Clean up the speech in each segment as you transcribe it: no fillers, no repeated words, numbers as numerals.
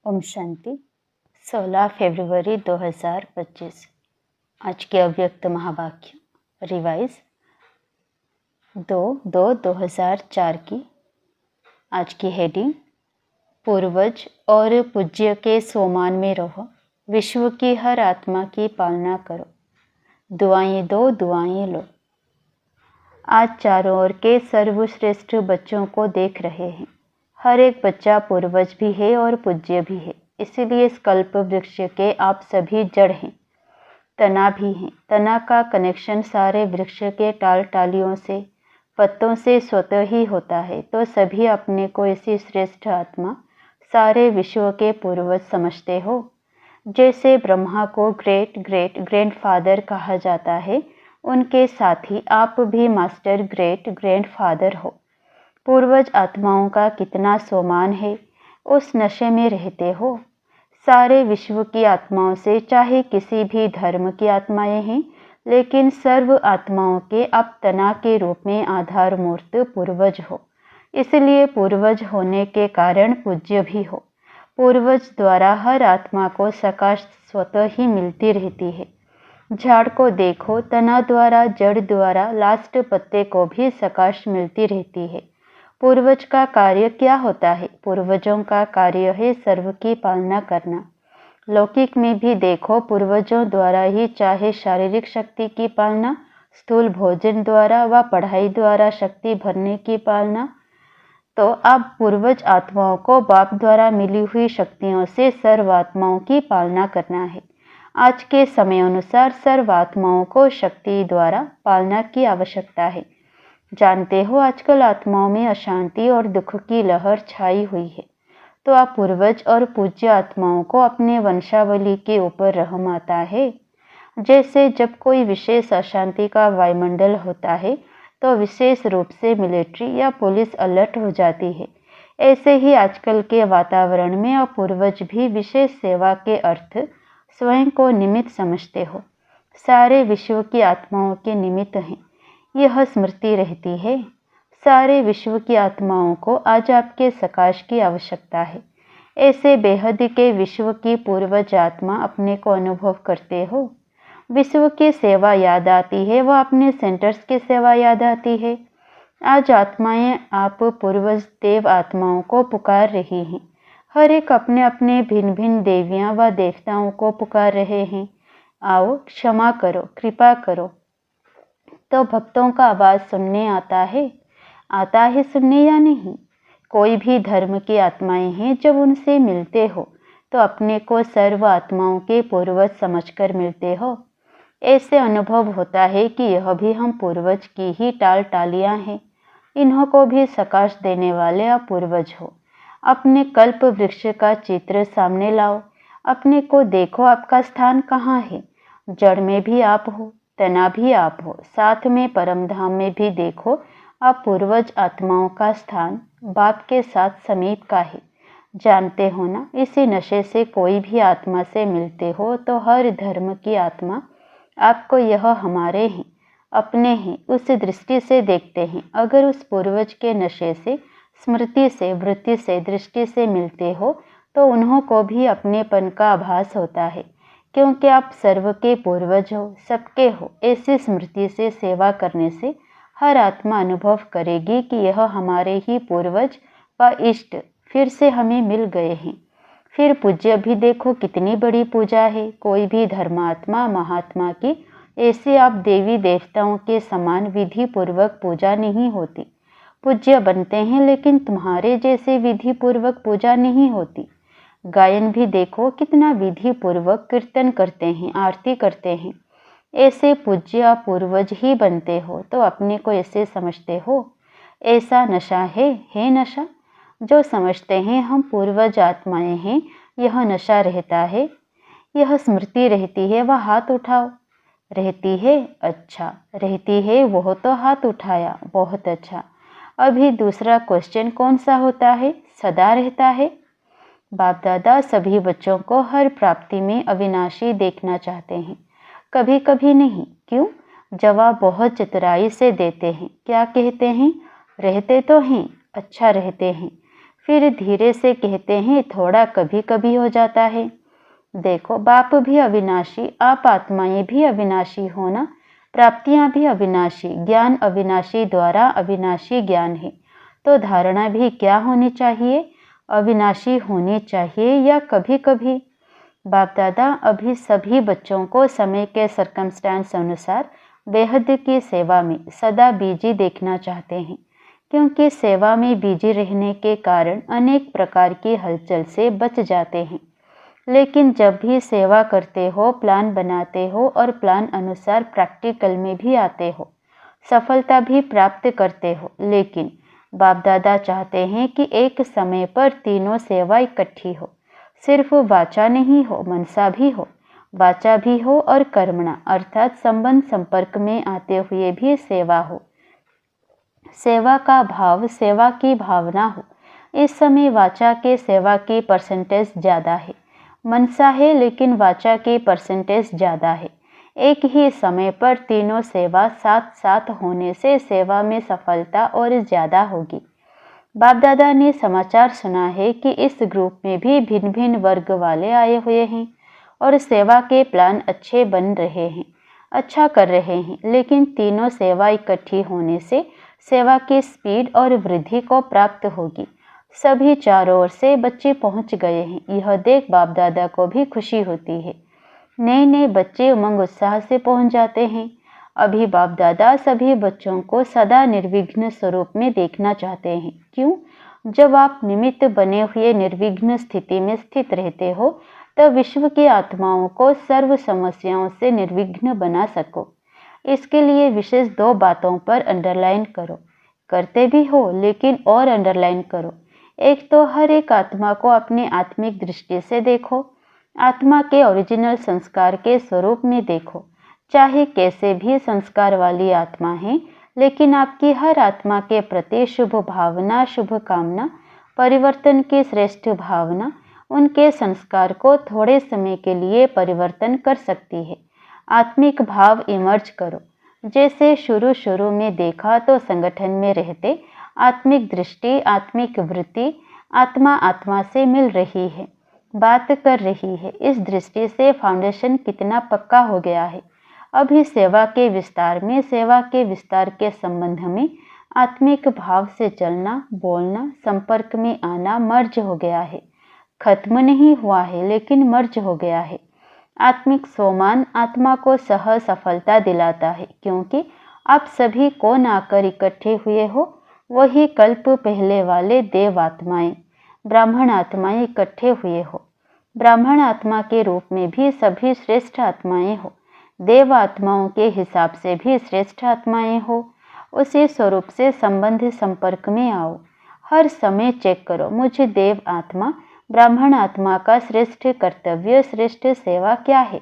ओम शांति। 16 फरवरी 2025। आज के अव्यक्त महावाक्य रिवाइज 2/2/2004 की। आज की हेडिंग पूर्वज और पूज्य के सोमान में रहो, विश्व की हर आत्मा की पालना करो, दुआएं दो दुआएं लो। आज चारों ओर के सर्वश्रेष्ठ बच्चों को देख रहे हैं। हर एक बच्चा पूर्वज भी है और पूज्य भी है। इसीलिए इस कल्प वृक्ष के आप सभी जड़ हैं, तना भी हैं। तना का कनेक्शन सारे वृक्ष के टाल टालियों से, पत्तों से स्वतः ही होता है। तो सभी अपने को ऐसी श्रेष्ठ आत्मा, सारे विश्व के पूर्वज समझते हो। जैसे ब्रह्मा को ग्रेट ग्रेट ग्रैंडफादर कहा जाता है, उनके साथ ही आप भी मास्टर ग्रेट ग्रैंडफादर हो। पूर्वज आत्माओं का कितना सोमान है, उस नशे में रहते हो। सारे विश्व की आत्माओं से, चाहे किसी भी धर्म की आत्माएं हैं, लेकिन सर्व आत्माओं के आप तना के रूप में आधार मूर्त पूर्वज हो। इसलिए पूर्वज होने के कारण पूज्य भी हो। पूर्वज द्वारा हर आत्मा को सकाश स्वतः ही मिलती रहती है। झाड़ को देखो, तना द्वारा, जड़ द्वारा, लास्ट पत्ते को भी सकाश मिलती रहती है। पूर्वज का कार्य क्या होता है? पूर्वजों का कार्य है सर्व की पालना करना। लौकिक में भी देखो, पूर्वजों द्वारा ही चाहे शारीरिक शक्ति की पालना, स्थूल भोजन द्वारा व पढ़ाई द्वारा शक्ति भरने की पालना, तो अब पूर्वज आत्माओं को बाप द्वारा मिली हुई शक्तियों से सर्व आत्माओं की पालना करना है। आज के समय अनुसार सर्व आत्माओं को शक्ति द्वारा पालना की आवश्यकता है। जानते हो, आजकल आत्माओं में अशांति और दुख की लहर छाई हुई है। तो आप पूर्वज और पूज्य आत्माओं को अपने वंशावली के ऊपर रहम आता है। जैसे जब कोई विशेष अशांति का वायुमंडल होता है, तो विशेष रूप से मिलिट्री या पुलिस अलर्ट हो जाती है। ऐसे ही आजकल के वातावरण में आप पूर्वज भी विशेष सेवा के अर्थ स्वयं को निमित्त समझते हो। सारे विश्व की आत्माओं के निमित्त हैं, यह स्मृति रहती है। सारे विश्व की आत्माओं को आज आपके सकाश की आवश्यकता है। ऐसे बेहद के विश्व की पूर्वज आत्मा अपने को अनुभव करते हो। विश्व की सेवा याद आती है, वह अपने सेंटर्स की सेवा याद आती है। आज आत्माएं आप पूर्वज देव आत्माओं को पुकार रही हैं। हर एक अपने अपने भिन्न भिन्न देवियां व देवताओं को पुकार रहे हैं। आओ, क्षमा करो, कृपा करो। तो भक्तों का आवाज सुनने आता है सुनने या नहीं? कोई भी धर्म की आत्माएं हैं, जब उनसे मिलते हो तो अपने को सर्व आत्माओं के पूर्वज समझकर मिलते हो। ऐसे अनुभव होता है कि यह भी हम पूर्वज की ही टाल टालियां हैं। इन्हों को भी सकाश देने वाले आप पूर्वज हो। अपने कल्प वृक्ष का चित्र सामने लाओ, अपने को देखो, आपका स्थान कहाँ है। जड़ में भी आप हो, तना भी आप हो, साथ में परम धाम में भी देखो, आप पूर्वज आत्माओं का स्थान बाप के साथ समीप का है। जानते हो ना, इसी नशे से कोई भी आत्मा से मिलते हो तो हर धर्म की आत्मा आपको यह हमारे हैं, अपने हैं, उस दृष्टि से देखते हैं। अगर उस पूर्वज के नशे से, स्मृति से, वृत्ति से, दृष्टि से मिलते हो तो उन्हों को भी अपनेपन का आभास होता है, क्योंकि आप सर्व के पूर्वज हो, सबके हो। ऐसी स्मृति से सेवा करने से हर आत्मा अनुभव करेगी कि यह हमारे ही पूर्वज व इष्ट फिर से हमें मिल गए हैं। फिर पूज्य भी देखो, कितनी बड़ी पूजा है। कोई भी धर्मात्मा महात्मा की ऐसी आप देवी देवताओं के समान विधि पूर्वक पूजा नहीं होती। पूज्य बनते हैं, लेकिन तुम्हारे जैसे विधि पूर्वक पूजा नहीं होती। गायन भी देखो, कितना विधि पूर्वक कीर्तन करते हैं, आरती करते हैं। ऐसे पूज्य पूर्वज ही बनते हो तो अपने को ऐसे समझते हो। ऐसा नशा है नशा। जो समझते हैं हम पूर्वज आत्माएं हैं, यह नशा रहता है, यह स्मृति रहती है। वह हाथ उठाओ। रहती है? अच्छा, रहती है, वह तो हाथ उठाया, बहुत अच्छा। अभी दूसरा क्वेश्चन कौन सा होता है? सदा रहता है। बाप दादा सभी बच्चों को हर प्राप्ति में अविनाशी देखना चाहते हैं, कभी कभी नहीं। क्यों? जवाब बहुत चतुराई से देते हैं। क्या कहते हैं? रहते तो हैं, अच्छा रहते हैं। फिर धीरे से कहते हैं थोड़ा कभी कभी हो जाता है। देखो, बाप भी अविनाशी, आप आत्माएं भी अविनाशी हो ना, प्राप्तियां भी अविनाशी, ज्ञान अविनाशी द्वारा अविनाशी ज्ञान है। तो धारणा भी क्या होनी चाहिए? अविनाशी होनी चाहिए। या कभी कभी बाप दादा अभी सभी बच्चों को समय के सर्कमस्टेंस अनुसार बेहद की सेवा में सदा बिजी देखना चाहते हैं, क्योंकि सेवा में बिजी रहने के कारण अनेक प्रकार की हलचल से बच जाते हैं। लेकिन जब भी सेवा करते हो, प्लान बनाते हो और प्लान अनुसार प्रैक्टिकल में भी आते हो, सफलता भी प्राप्त करते हो। लेकिन बाप दादा चाहते हैं कि एक समय पर तीनों सेवा इकट्ठी हो, सिर्फ वाचा नहीं हो, मनसा भी हो, वाचा भी हो और कर्मणा अर्थात संबंध संपर्क में आते हुए भी सेवा हो, सेवा का भाव, सेवा की भावना हो। इस समय वाचा के सेवा की परसेंटेज ज़्यादा है, मनसा है लेकिन वाचा की परसेंटेज ज़्यादा है। एक ही समय पर तीनों सेवा साथ साथ होने से सेवा में सफलता और ज़्यादा होगी। बाप दादा ने समाचार सुना है कि इस ग्रुप में भी भिन्न भिन्न वर्ग वाले आए हुए हैं और सेवा के प्लान अच्छे बन रहे हैं, अच्छा कर रहे हैं। लेकिन तीनों सेवा इकट्ठी होने से सेवा की स्पीड और वृद्धि को प्राप्त होगी। सभी चारों ओर से बच्चे पहुंच गए हैं। यह देख बाप दादा को भी खुशी होती है। नए नए बच्चे उमंग उत्साह से पहुंच जाते हैं। अभी बाप दादा सभी बच्चों को सदा निर्विघ्न स्वरूप में देखना चाहते हैं। क्यों? जब आप निमित्त बने हुए निर्विघ्न स्थिति में स्थित रहते हो, तब विश्व की आत्माओं को सर्व समस्याओं से निर्विघ्न बना सको। इसके लिए विशेष 2 बातों पर अंडरलाइन करो। करते भी हो लेकिन और अंडरलाइन करो। एक तो हर एक आत्मा को अपनी आत्मिक दृष्टि से देखो, आत्मा के ओरिजिनल संस्कार के स्वरूप में देखो। चाहे कैसे भी संस्कार वाली आत्मा है, लेकिन आपकी हर आत्मा के प्रति शुभ भावना, शुभ कामना, परिवर्तन की श्रेष्ठ भावना उनके संस्कार को थोड़े समय के लिए परिवर्तन कर सकती है। आत्मिक भाव इमर्ज करो। जैसे शुरू में देखा तो संगठन में रहते आत्मिक दृष्टि, आत्मिक वृत्ति, आत्मा आत्मा से मिल रही है, बात कर रही है। इस दृष्टि से फाउंडेशन कितना पक्का हो गया है। अभी सेवा के विस्तार में, सेवा के विस्तार के संबंध में आत्मिक भाव से चलना, बोलना, संपर्क में आना मर्ज हो गया है। खत्म नहीं हुआ है लेकिन मर्ज हो गया है। आत्मिक सोमान आत्मा को सह सफलता दिलाता है, क्योंकि आप सभी कौन आकर इकट्ठे हुए हो? वही कल्प पहले वाले देव आत्माएं, ब्राह्मण आत्माएं इकट्ठे हुए हो। ब्राह्मण आत्मा के रूप में भी सभी श्रेष्ठ आत्माएं हो, देव आत्माओं के हिसाब से भी श्रेष्ठ आत्माएं हो। उसी स्वरूप से संबंध संपर्क में आओ। हर समय चेक करो, मुझे देव आत्मा, ब्राह्मण आत्मा का श्रेष्ठ कर्तव्य, श्रेष्ठ सेवा क्या है?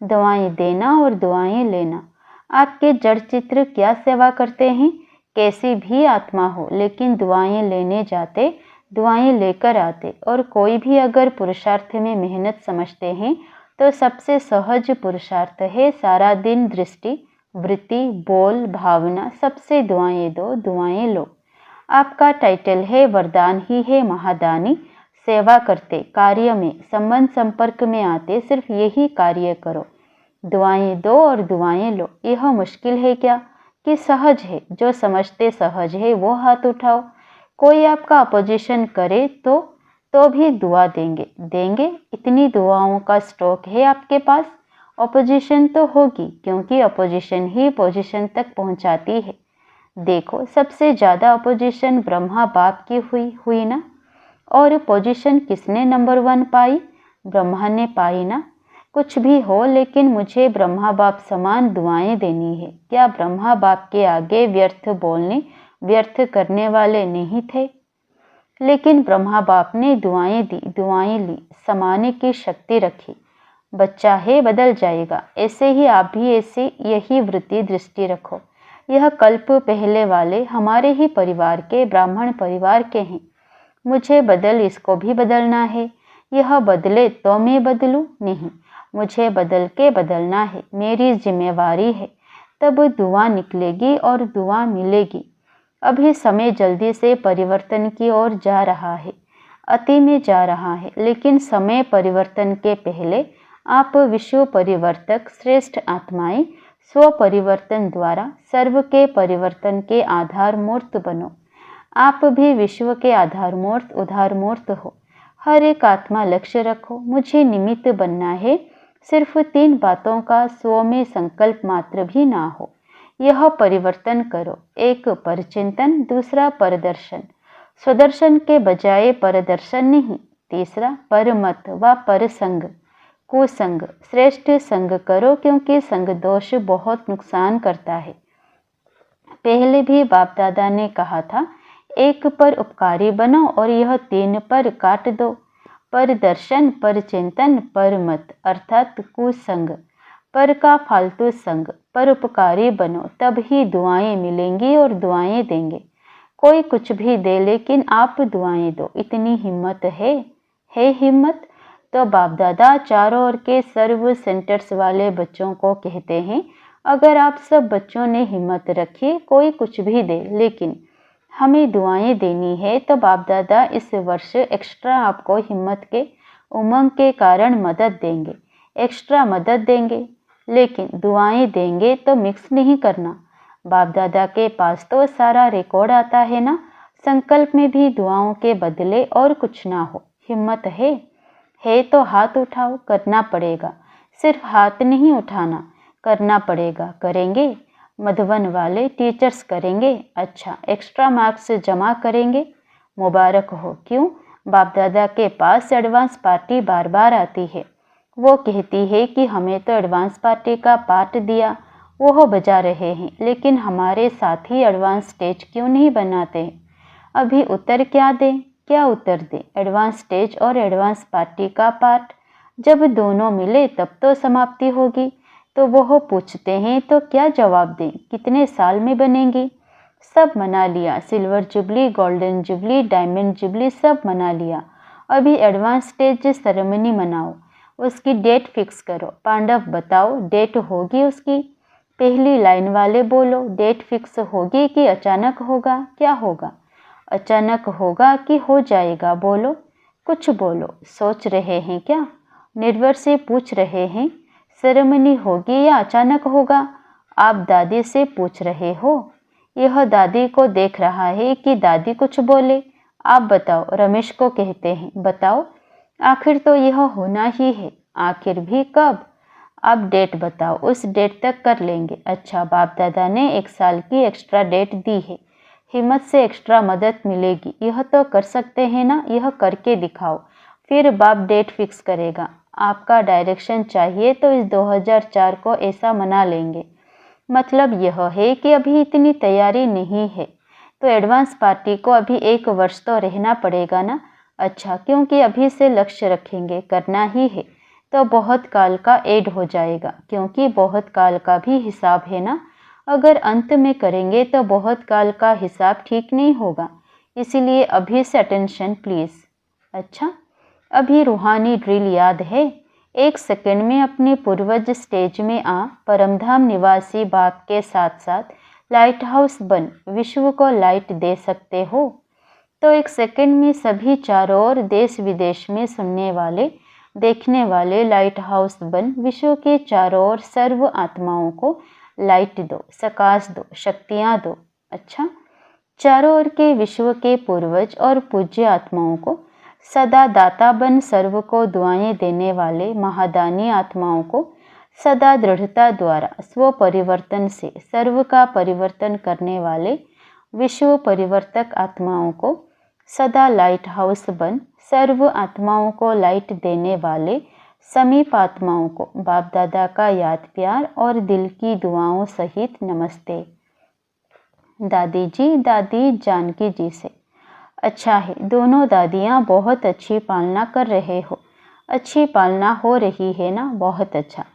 दुआएं देना और दुआएं लेना। आपके जड़ चित्र क्या सेवा करते हैं? कैसी भी आत्मा हो, लेकिन दुआएं लेने जाते, दुआएं लेकर आते। और कोई भी अगर पुरुषार्थ में मेहनत समझते हैं तो सबसे सहज पुरुषार्थ है सारा दिन दृष्टि, वृत्ति, बोल, भावना सबसे दुआएं दो, दुआएं लो। आपका टाइटल है, वरदान ही है महादानी। सेवा करते, कार्य में, संबंध संपर्क में आते सिर्फ यही कार्य करो, दुआएं दो और दुआएं लो। यह मुश्किल है क्या कि सहज है? जो समझते सहज है वो हाथ उठाओ। कोई आपका अपोजिशन करे तो भी दुआ देंगे। इतनी दुआओं का स्टॉक है आपके पास। अपोजिशन तो होगी, क्योंकि अपोजिशन ही पोजीशन तक पहुंचाती है। देखो, सबसे ज़्यादा अपोजिशन ब्रह्मा बाप की हुई ना। और पोजीशन किसने नंबर 1 पाई? ब्रह्मा ने पाई ना। कुछ भी हो, लेकिन मुझे ब्रह्मा बाप समान दुआएं देनी है। क्या ब्रह्मा बाप के आगे व्यर्थ बोलने, व्यर्थ करने वाले नहीं थे? लेकिन ब्रह्मा बाप ने दुआएं दी, दुआएं ली, समाने की शक्ति रखी। बच्चा है, बदल जाएगा। ऐसे ही आप भी ऐसी यही वृत्ति दृष्टि रखो। यह कल्प पहले वाले हमारे ही परिवार के, ब्राह्मण परिवार के हैं। मुझे इसको भी बदलना है। यह बदले तो मैं बदलूं? नहीं, मुझे बदल के बदलना है, मेरी जिम्मेवारी है। तब दुआ निकलेगी और दुआ मिलेगी। अभी समय जल्दी से परिवर्तन की ओर जा रहा है, अति में जा रहा है, लेकिन समय परिवर्तन के पहले आप विश्व परिवर्तक श्रेष्ठ आत्माएं स्व परिवर्तन द्वारा सर्व के परिवर्तन के आधार मूर्त बनो। आप भी विश्व के आधार मूर्त उधार मूर्त हो। हर एक आत्मा लक्ष्य रखो, मुझे निमित्त बनना है। सिर्फ 3 बातों का स्व में संकल्प मात्र भी ना हो। यह परिवर्तन करो। एक परचिंतन, दूसरा परदर्शन, स्वदर्शन के बजाय परदर्शन नहीं। तीसरा परमत व परसंग, कुसंग, श्रेष्ठ संग करो, क्योंकि संग दोष बहुत नुकसान करता है। पहले भी बाप दादा ने कहा था, एक पर उपकारी बनो और यह 3 पर काट दो। पर दर्शन, पर चिंतन, पर मत अर्थात कुसंग, पर का फालतू संग। पर उपकारी बनो, तब ही दुआएं मिलेंगी और दुआएं देंगे। कोई कुछ भी दे, लेकिन आप दुआएं दो। इतनी हिम्मत है हिम्मत? तो बाप दादा चारों ओर के सर्व सेंटर्स वाले बच्चों को कहते हैं, अगर आप सब बच्चों ने हिम्मत रखी, कोई कुछ भी दे, लेकिन हमें दुआएं देनी है, तो बाप दादा इस वर्ष एक्स्ट्रा आपको हिम्मत के उमंग के कारण मदद देंगे, एक्स्ट्रा मदद देंगे, लेकिन दुआएं देंगे तो मिक्स नहीं करना। बाप दादा के पास तो सारा रिकॉर्ड आता है ना। संकल्प में भी दुआओं के बदले और कुछ ना हो। हिम्मत है तो हाथ उठाओ, करना पड़ेगा। सिर्फ हाथ नहीं उठाना, करना पड़ेगा। करेंगे? मधुबन वाले टीचर्स करेंगे। अच्छा, एक्स्ट्रा मार्क्स जमा करेंगे। मुबारक हो। क्यों? बाप दादा के पास एडवांस पार्टी बार बार आती है। वो कहती है कि हमें तो एडवांस पार्टी का पार्ट दिया, वो बजा रहे हैं, लेकिन हमारे साथ ही एडवांस स्टेज क्यों नहीं बनाते हैं? अभी उत्तर क्या दें? क्या उत्तर दें? एडवांस स्टेज और एडवांस पार्टी का पार्ट जब दोनों मिले तब तो समाप्ति होगी। तो वो पूछते हैं, तो क्या जवाब दें? कितने साल में बनेंगी? सब मना लिया। Silver jubilee, golden jubilee, diamond jubilee सब मना लिया। अभी एडवांस स्टेज सेरेमनी मनाओ, उसकी डेट फिक्स करो। पांडव बताओ, डेट होगी उसकी? पहली लाइन वाले बोलो, डेट फिक्स होगी कि अचानक होगा? क्या होगा? अचानक होगा कि हो जाएगा? बोलो, कुछ बोलो। सोच रहे हैं क्या? निर्भर से पूछ रहे हैं, सेरेमनी होगी या अचानक होगा? आप दादी से पूछ रहे हो। यह दादी को देख रहा है कि दादी कुछ बोले। आप बताओ, रमेश को कहते हैं, बताओ, आखिर तो यह होना ही है। आखिर भी कब? आप डेट बताओ, उस डेट तक कर लेंगे। अच्छा, बाप दादा ने 1 साल की एक्स्ट्रा डेट दी है। हिम्मत से एक्स्ट्रा मदद मिलेगी। यह तो कर सकते हैं ना? यह करके दिखाओ, फिर बाप डेट फिक्स करेगा। आपका डायरेक्शन चाहिए तो इस 2004 को ऐसा मना लेंगे। मतलब यह है कि अभी इतनी तैयारी नहीं है, तो एडवांस पार्टी को अभी 1 वर्ष तो रहना पड़ेगा ना। अच्छा, क्योंकि अभी से लक्ष्य रखेंगे, करना ही है, तो बहुत काल का ऐड हो जाएगा, क्योंकि बहुत काल का भी हिसाब है ना। अगर अंत में करेंगे तो बहुत काल का हिसाब ठीक नहीं होगा, इसीलिए अभी से अटेंशन प्लीज़। अच्छा, अभी रूहानी ड्रिल याद है? 1 सेकंड में अपने पूर्वज स्टेज में आ, परमधाम निवासी बाप के साथ साथ लाइट हाउस बन, विश्व को लाइट दे सकते हो। तो 1 सेकंड में सभी चारों ओर देश विदेश में सुनने वाले देखने वाले लाइट हाउस बन, विश्व के चारों ओर सर्व आत्माओं को लाइट दो, प्रकाश दो, शक्तियाँ दो। अच्छा, चारों ओर के विश्व के पूर्वज और पूज्य आत्माओं को सदा दाता बन, सर्व को दुआएं देने वाले महादानी आत्माओं को सदा दृढ़ता द्वारा स्व परिवर्तन से सर्व का परिवर्तन करने वाले विश्व परिवर्तक आत्माओं को सदा लाइट हाउस बन, सर्व आत्माओं को लाइट देने वाले समीप आत्माओं को बाप दादा का याद प्यार और दिल की दुआओं सहित नमस्ते। दादी जी, दादी जानकी जी से। अच्छा है, दोनों दादियाँ बहुत अच्छी पालना कर रहे हो। अच्छी पालना हो रही है ना? बहुत अच्छा।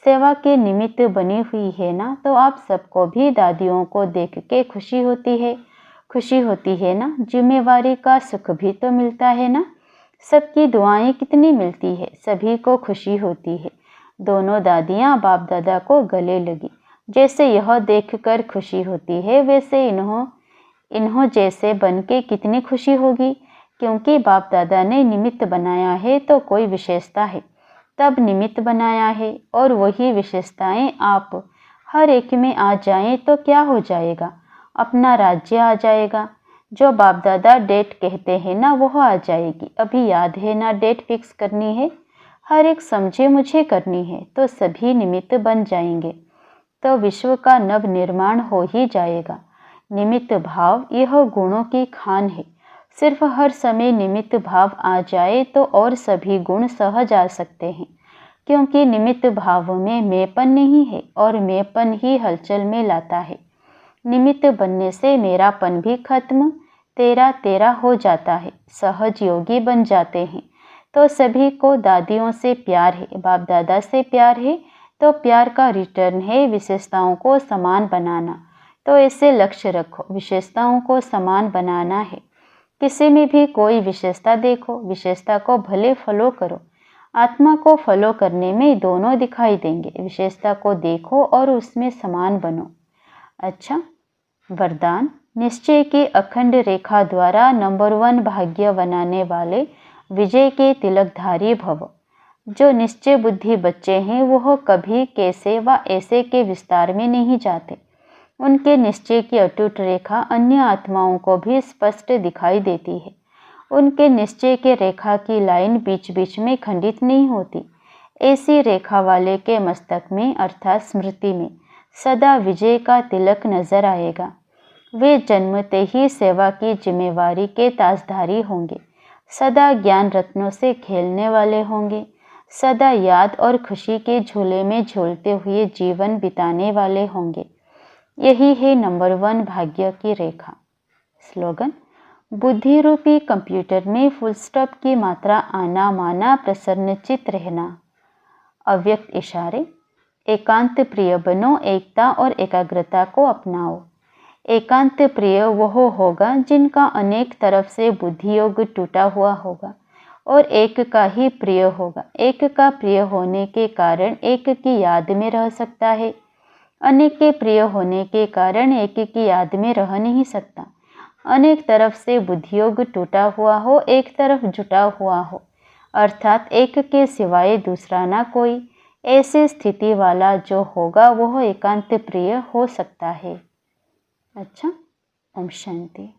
सेवा के निमित्त बनी हुई है ना, तो आप सबको भी दादियों को देख के खुशी होती है ना। जिम्मेवारी का सुख भी तो मिलता है ना। सबकी दुआएं कितनी मिलती है, सभी को खुशी होती है। दोनों दादियाँ बाप दादा को गले लगी। जैसे यह देखकर खुशी होती है, वैसे इन्हों जैसे बन के कितनी खुशी होगी, क्योंकि बाप दादा ने निमित्त बनाया है तो कोई विशेषता है, तब निमित्त बनाया है, और वही विशेषताएं आप हर एक में आ जाएं तो क्या हो जाएगा, अपना राज्य आ जाएगा। जो बाप दादा डेट कहते हैं ना, वह आ जाएगी। अभी याद है ना, डेट फिक्स करनी है, हर एक समझे मुझे करनी है, तो सभी निमित्त बन जाएंगे, तो विश्व का नव निर्माण हो ही जाएगा। निमित्त भाव यह गुणों की खान है। सिर्फ हर समय निमित्त भाव आ जाए तो और सभी गुण सहज आ सकते हैं, क्योंकि निमित्त भाव में मैंपन नहीं है, और मैंपन ही हलचल में लाता है। निमित्त बनने से मेरापन भी खत्म, तेरा तेरा हो जाता है, सहज योगी बन जाते हैं। तो सभी को दादियों से प्यार है, बाप दादा से प्यार है, तो प्यार का रिटर्न है विशेषताओं को समान बनाना। तो ऐसे लक्ष्य रखो, विशेषताओं को समान बनाना है। किसी में भी कोई विशेषता देखो, विशेषता को भले फॉलो करो। आत्मा को फॉलो करने में दोनों दिखाई देंगे। विशेषता को देखो और उसमें समान बनो। अच्छा, वरदान। निश्चय की अखंड रेखा द्वारा नंबर 1 भाग्य बनाने वाले विजय के तिलकधारी भव। जो निश्चय बुद्धि बच्चे हैं वह कभी कैसे व ऐसे के विस्तार में नहीं जाते। उनके निश्चय की अटूट रेखा अन्य आत्माओं को भी स्पष्ट दिखाई देती है। उनके निश्चय के रेखा की लाइन बीच बीच में खंडित नहीं होती। ऐसी रेखा वाले के मस्तक में अर्थात स्मृति में सदा विजय का तिलक नजर आएगा। वे जन्मते ही सेवा की जिम्मेवारी के ताजधारी होंगे, सदा ज्ञान रत्नों से खेलने वाले होंगे, सदा याद और खुशी के झूले में झूलते हुए जीवन बिताने वाले होंगे। यही है नंबर 1 भाग्य की रेखा। स्लोगन। बुद्धि रूपी कंप्यूटर में फुल स्टॉप की मात्रा आना माना प्रसन्नचित रहना। अव्यक्त इशारे। एकांत प्रिय बनो, एकता और एकाग्रता को अपनाओ। एकांत प्रिय वह होगा जिनका अनेक तरफ से बुद्धि योग टूटा हुआ होगा और एक का ही प्रिय होगा। एक का प्रिय होने के कारण एक की याद में रह सकता है, अनेक के प्रिय होने के कारण एक की याद में रह नहीं सकता। अनेक तरफ से बुद्धि योग टूटा हुआ हो, एक तरफ जुटा हुआ हो, अर्थात एक के सिवाय दूसरा ना कोई, ऐसी स्थिति वाला जो होगा वह एकांत प्रिय हो सकता है। अच्छा, ओम शांति।